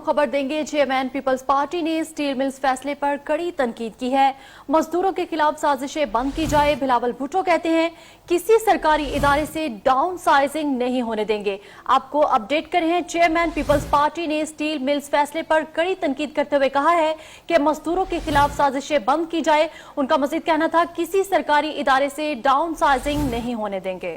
खबर देंगे। Chairman peoples party ने स्टील मिल्स फैसले पर कड़ी तनकीद की है। मजदूरों के खिलाफ साजिशें बंद की जाए। बिलावल भुट्टो कहते हैं किसी सरकारी इदारे से डाउन साइजिंग नहीं होने देंगे। आपको अपडेट कर रहे हैं। चेयरमैन पीपल्स पार्टी ने स्टील मिल्स फैसले पर कड़ी तनकीद करते हुए कहा है कि मजदूरों के खिलाफ साजिशें बंद की जाए। उनका मजीद कहना था किसी सरकारी इदारे से डाउन साइजिंग नहीं होने देंगे।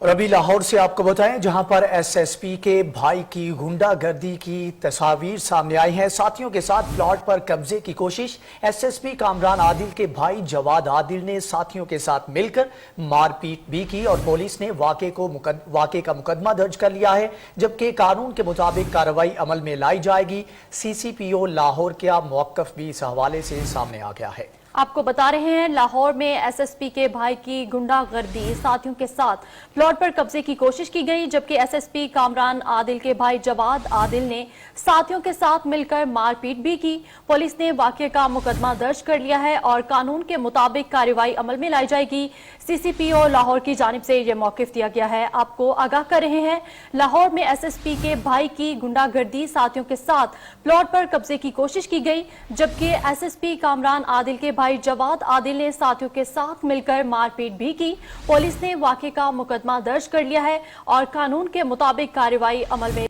और अभी लाहौर से आपको बताएं, जहां पर एसएसपी के भाई की गुंडागर्दी की तस्वीर सामने आई है। साथियों के साथ प्लॉट पर कब्जे की कोशिश। एसएसपी कामरान आदिल के भाई जवाद आदिल ने साथियों के साथ मिलकर मारपीट भी की और पुलिस ने वाक़े का मुकदमा दर्ज कर लिया है, जबकि कानून के मुताबिक कार्रवाई अमल में लाई जाएगी। सीसीपीओ लाहौर का मौक़िफ़ भी इस हवाले से सामने आ गया है। आपको बता रहे हैं, लाहौर में एसएसपी के भाई की गुंडागर्दी, साथियों के साथ प्लॉट पर कब्जे की कोशिश की गई, जबकि एसएसपी कामरान आदिल के भाई जवाद आदिल ने साथियों के साथ मिलकर मारपीट भी की। पुलिस ने वाक़े का मुकदमा दर्ज कर लिया है और कानून के मुताबिक कार्रवाई अमल में लाई जाएगी। सीसीपीओ लाहौर की जानिब से यह मौक़िफ़ दिया गया है। आपको आगाह कर रहे हैं, लाहौर में एसएसपी के भाई की गुंडागर्दी, साथियों के साथ प्लॉट पर कब्जे की कोशिश की गई, जबकि एसएसपी कामरान आदिल के भाई जवाद आदिल ने साथियों के साथ मिलकर मारपीट भी की। पुलिस ने वाक़े का मुकदमा दर्ज कर लिया है और कानून के मुताबिक कार्रवाई अमल में